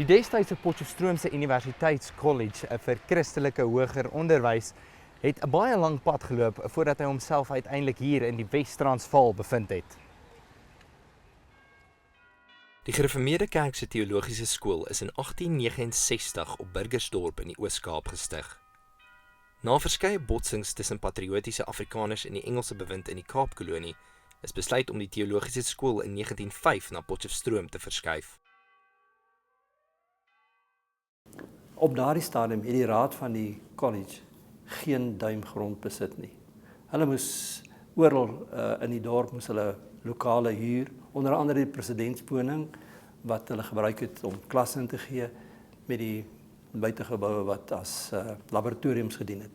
Die destydse Potchefstroomse Universiteitskollege vir Christelike Hoër Onderwys het 'n baie lang pad geloop voordat hy homself uiteindelik hier in die Wes-Transvaal bevind het. Die Gereformeerde Kerk se Teologiese Skool is in 1869 op Burgersdorp in die Oos-Kaap gestig. Na verskeie botsings tussen patriotiese Afrikaners en die Engelse bewind in die Kaapkolonie, is besluit om die Teologiese Skool in 1905 na Potchefstroom te verskuif. Op daardie stadium het die raad van die college geen duim grond besit nie. Hulle moes oral in die dorp moes hulle lokale huur, onder andere die presidentswoning wat hulle gebruik het om klasse in te gee met die buitegeboue wat as laboratoriums gedien het.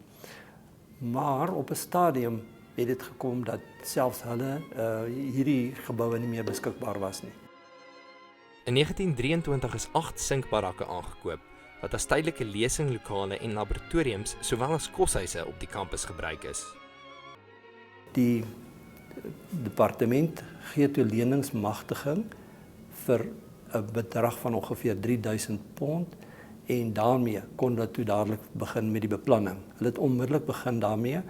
Maar op 'n stadium het dit gekom dat selfs hulle hierdie geboue nie meer beskikbaar was nie. In 1923 is 8 sinkbarakke aangekoop wat as tydelike lesinglokale en laboratoriums sowel as koshuise op die kampus gebruik is. Die departement gee toe leningsmagtiging vir 'n bedrag van ongeveer £3000 en daarmee kon hulle toe dadelik begin met die beplanning. Hulle het onmiddellik begin daarmee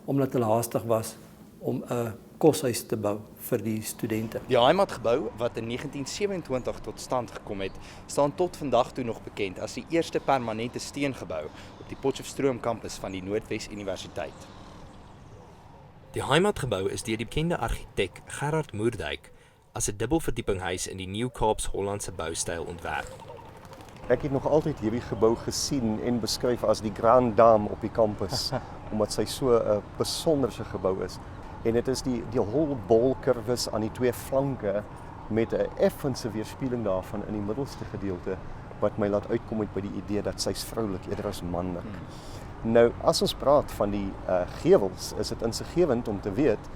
omdat hulle haastig was om 'n koshuis te bou vir die studente. Die Heimatgebou wat in 1927 tot stand gekom het, staan tot vandag toe nog bekend as die eerste permanente steengebou op die Potchefstroom kampus van die Noordwes Universiteit. Die Heimatgebou is deur die bekende argitek Gerard Moerdijk as 'n dubbelverdiepinghuis in die Nieuw-Kaaps-Hollandse boustyl ontwerp. Ek het nog altyd hierdie gebou gesien en beskryf as die Grand Dame op die kampus, omdat sy so 'n besonderse gebou is. En dit is die holbolkurwes aan die twee flanke met 'n effense weerspieëling daarvan in die middelste gedeelte wat my laat uitkom uit by die idee dat sy's vroulik eerder as manlik. Nou, as ons praat van die gevels, is dit insiggewend om te weet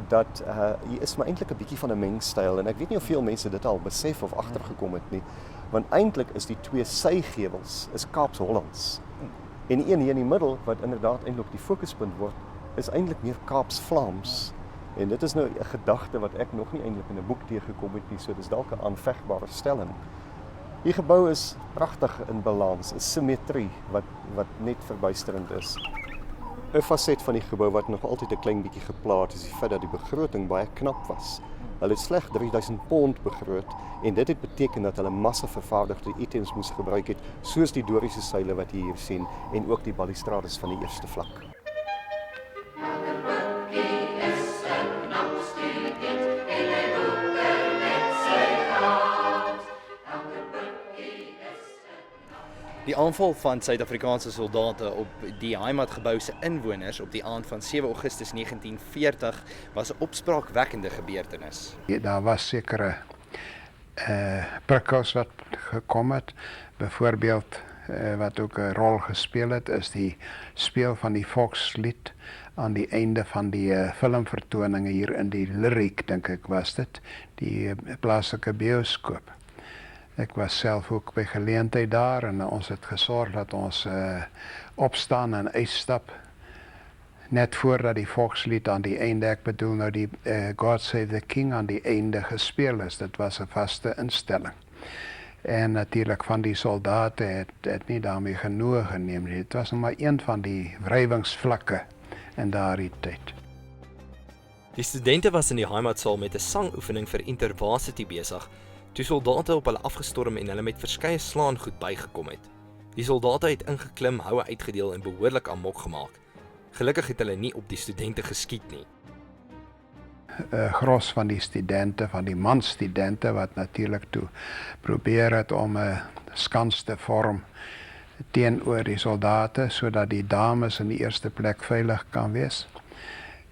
dat hier is maar eintlik 'n bietjie van 'n mengstyl en ek weet nie of veel mense dit al besef of agtergekom het nie, want eintlik is die twee sygevels is Kaaps-Hollands. En die een hier in die middel wat inderdaad eintlik die fokuspunt word, is eintlik meer Kaaps-Vlaams. En dit is nou 'n gedagte wat ek nog nie eintlik in 'n boek teëgekom het nie, so dis dalk 'n aanvegbare stelling. Die gebou is pragtig in balans, 'n simmetrie wat net verbuisterend is. 'n Faset van die gebou wat nog altyd 'n klein bietjie geplaat is, die feit dat die begroting baie knap was. Hulle het slegs £3000 begroot en dit het beteken dat hulle massa vervaardigde items moes gebruik het, soos die doriese seile wat jy hier sien en ook die balustrades van die eerste vlak. Die aanval van Suid-Afrikaanse soldate op die Heimatgebou se inwoners op die aand van 7 Augustus 1940 was 'n opspraakwekkende gebeurtenis. Daar was sekere prikkels wat gekom het. Byvoorbeeld wat ook 'n rol gespeel het, is die speel van die volkslied aan die einde van die filmvertoninge hier in die Lyriek, dink ek was dit, die plaaslike bioskoop. Ek was self ook by geleentheid daar en ons het gesorg dat ons opstaan en uitstap net voordat die volkslied aan die einde, ek bedoel nou die God Save the King aan die einde gespeel is. Dit was 'n vaste instelling. En natuurlik van die soldate het nie daarmee genoeg geneem nie. Dit was nog maar een van die wrywingsvlakke in daardie tyd. Die studente was in die Heimatsaal met 'n sangoefening vir Intervarsity besig, toe soldate op hulle afgestorm en hulle met verskeie slaangoed bygekom het. Die soldate het ingeklim, houe uitgedeel en behoorlik amok gemaak. Gelukkig het hulle nie op die studente geskiet nie. Gros van die studente, van die manstudente wat natuurlik toe probeer het om 'n skans te vorm teenoor die soldate sodat die dames in die eerste plek veilig kan wees.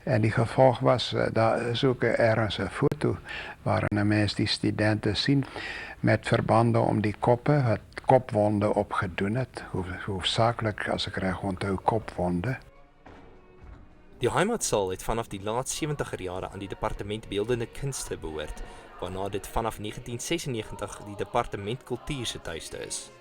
En die gevolg was, daar is ook ergens 'n foto waarin 'n mens die studente sien met verbande om die koppe wat kopwonde opgedoen het, hoofsaaklik as ek reg onthou kopwonde. Die Heimatsaal het vanaf die laat 70er jare aan die Departement Beeldende Kunste behoort, waarna dit vanaf 1996 die Departement Kultuur se tuiste is.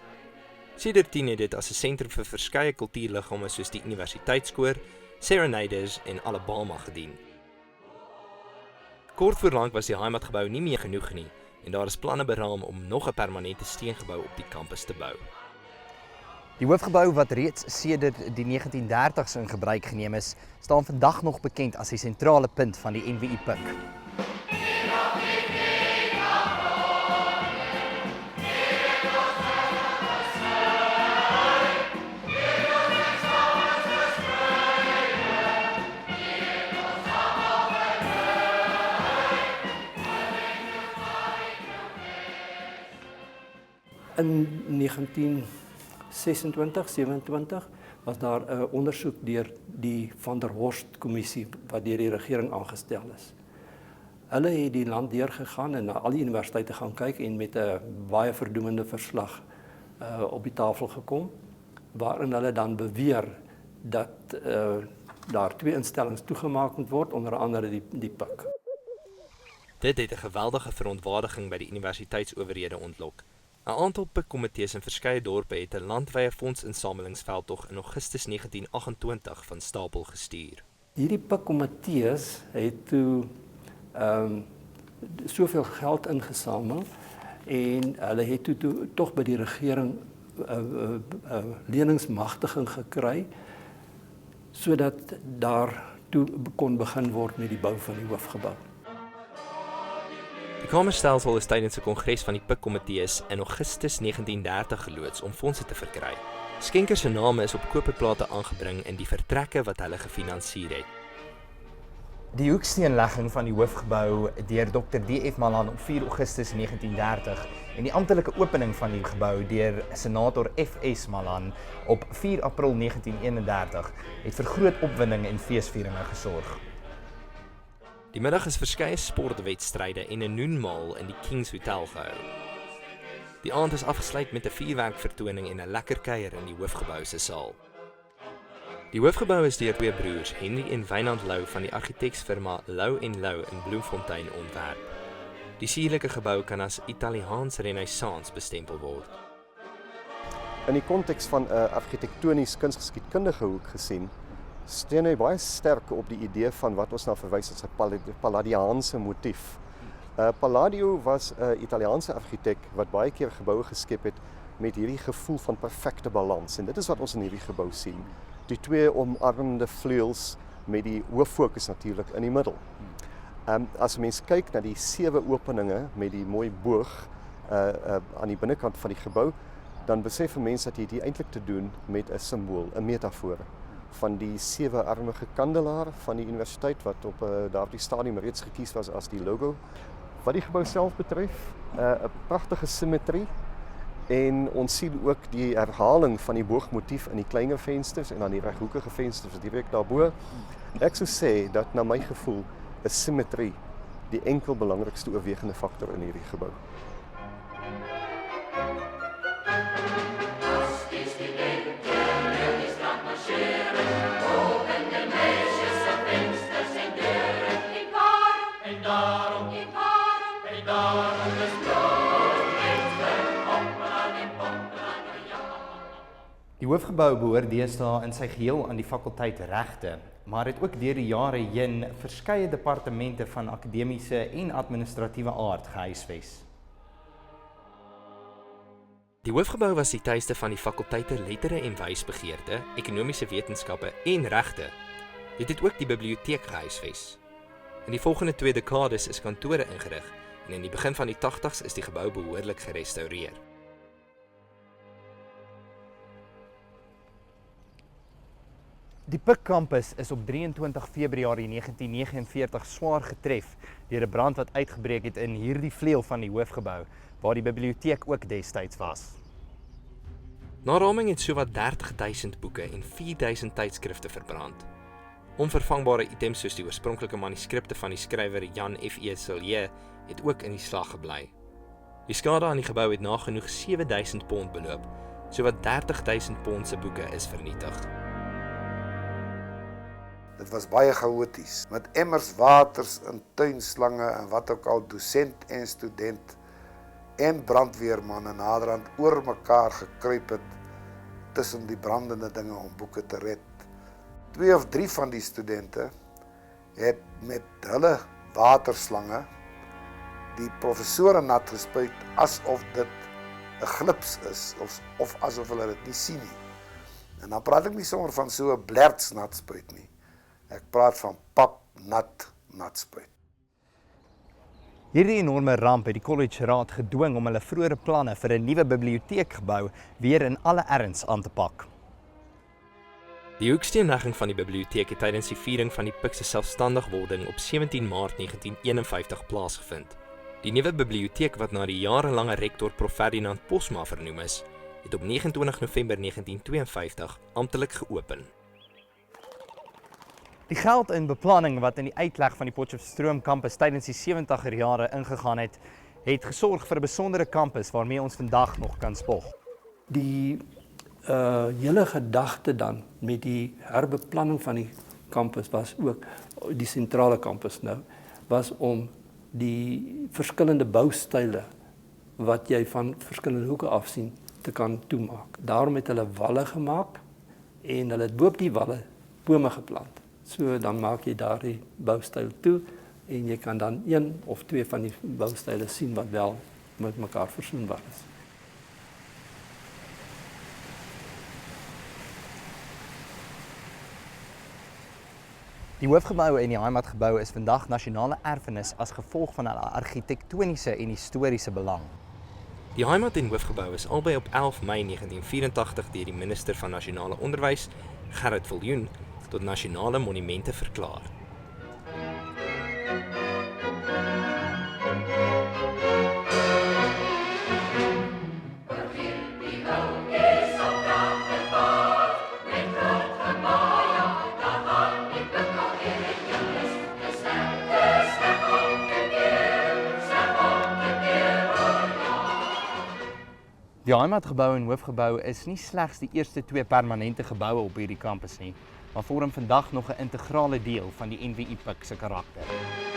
Sedertdien het dit as 'n sentrum vir verskeie kultuurliggame soos die Universiteitskoor, Serenaders en Alabama gedien. Kort voorlank was die Heimatgebou nie meer genoeg nie en daar is planne beraam om nog 'n permanente steengebou op die kampus te bou. Die hoofgebou wat reeds sedert die 1930s in gebruik geneem is, staan vandag nog bekend as die sentrale punt van die NWI Pik. In 1926-27 was daar 'n ondersoek deur die Van der Horst kommissie wat deur die regering aangestel is. Hulle het die land deurgegaan en na al die universiteite gaan kyk en met 'n baie verdoemende verslag op die tafel gekom, waarin hulle dan beweer dat daar 2 instellings toegemaak moet word, onder andere die Pik. Dit het 'n geweldige verontwaardiging by die universiteitsowerhede ontlok. 'n Aantal pikkomitees in verskeie dorpe het 'n landwye fondsinsamelingsveldtog in Augustus 1928 van stapel gestuur. Hierdie pikkomitees het toe soveel geld ingesamel en hulle het toe tog by die regering leningsmagtiging gekry sodat daar toe kon begin word met die bou van die hoofgebou. Die Kamerstelsel is tydens 'n kongres van die pikkomitees in Augustus 1930 geloods om fondse te verkry. Skenkers se name is op koperplate aangebring in die vertrekke wat hulle gefinansier het. Die hoeksteenlegging van die hoofgebou deur Dr. D.F. Malan op 4 Augustus 1930 en die amptelike opening van die gebou deur senator F.S. Malan op 4 April 1931 het vir groot opwinding en feesvieringe gesorg. Die middag is verskeie sportwedstryde en 'n noenmaal in die Kings Hotel gehou. Die aand is afgesluit met 'n vuurwerkvertoning en 'n lekker kuier in die hoofgebou se saal. Die hoofgebou is deur 2 broers, Henry en Wynand Lou van die argitekfirma Lou & Lou in Bloemfontein ontwerp. Die sierlike gebou kan as Italiaans Renaissance bestempel word. In die konteks van 'n argitektonies kunsgeskiedkundige hoek gesien, steun hy baie sterk op die idee van wat ons na verwys as 'n Palladiaanse motief. Palladio was 'n Italiaanse argitek wat baie keer geboue geskep het met hierdie gevoel van perfekte balans en dit is wat ons in hierdie gebou sien. Die 2 omarmende vleuels met die hooffokus natuurlik in die middel. As mens kyk na die 7 openinge met die mooi boog aan die binnekant van die gebou, dan besef 'n mens dat jy dit eintlik te doen met 'n simbool, 'n metafoor van die 7-armige kandelaar van die universiteit wat op daardie stadium reeds gekies was as die logo. Wat die gebou self betref, 'n pragtige simmetrie en ons sien ook die herhaling van die boogmotief in die kleiner vensters en dan die reghoekige vensters direk daarbo. Ek sou sê dat na my gevoel is simmetrie die enkel belangrikste oorwegende faktor in hierdie gebou. Die hoofgebou behoort deesdae in sy geheel aan die fakulteit regte, maar het ook deur die jare heen verskeie departemente van akademiese en administratiewe aard gehuisves. Die hoofgebou was die tuiste van die fakulteite lettere en wysbegeerte, ekonomiese wetenskappe en regte. Dit het ook die biblioteek gehuisves. In die volgende 2 dekades is kantore ingerig en in die begin van die 80s is die gebou behoorlik gerestaureer. Die Pik kampus is op 23 Februarie 1949 swaar getref deur 'n brand wat uitgebreek het in hierdie vleuel van die hoofgebou, waar die biblioteek ook destyds was. Na raming het sowat 30.000 boeke en 4.000 tydskrifte verbrand. Onvervangbare items soos die oorspronklike manuskripte van die skrywer Jan F.E. Silje het ook in die slag gebly. Die skade aan die gebou het nagenoeg 7.000 pond beloop, sowat 30.000 pond se boeke is vernietig. Dit was baie chaoties, met emmers waters en tuinslange en wat ook al dosent en student en brandweermanne naderhand oor mekaar gekruip het tussen die brandende dinge om boeke te red. 2 of 3 van die studente het met hulle waterslange die professore nat gespuit asof dit 'n glips is of asof hulle dit nie sien nie. En dan praat ek nie sommer van so 'n blerts nat spuit nie. Ek praat van pap nat spuit. Hierdie enorme ramp het die College Raad gedwing om hulle vroeëre planne vir 'n nuwe biblioteekgebou weer in alle erns aan te pak. Die hoeksteenlegging van die biblioteek het tydens die viering van die PUK se selfstandigwording op 17 Maart 1951 plaasgevind. Die nuwe biblioteek wat na die jarelange rektor Prof Ferdinand Posma vernoem is, het op 29 November 1952 amptelik geopen. Die geld en beplanning wat in die uitleg van die Potchefstroom kampus tydens die 70er jare ingegaan het gesorg vir 'n besondere kampus waarmee ons vandag nog kan spog. Die hele gedagte dan met die herbeplanning van die kampus was ook, die sentrale kampus nou, was om die verskillende boustyle wat jy van verskillende hoeke af sien te kan toemaak. Daarom het hulle walle gemaak en hulle het bo op die walle bome geplant. So dan maak jy daardie boustyl toe en jy kan dan een of twee van die boustyle sien wat wel met mekaar versoenbaar is. Die hoofgebou en die heimatgebou is vandag nasionale erfenis as gevolg van hulle argitektoniese en historiese belang. Die heimat en hoofgebou is albei op 11 Mei 1984 deur die minister van Nasionale Onderwys, Gerrit Viljoen, tot nasionale monumente verklaar. Die heimatgebou en hoofgebou is nie slegs die eerste twee permanente geboue op hierdie kampus nie, maar vorm vandag nog 'n integrale deel van die NWI PUK se karakter.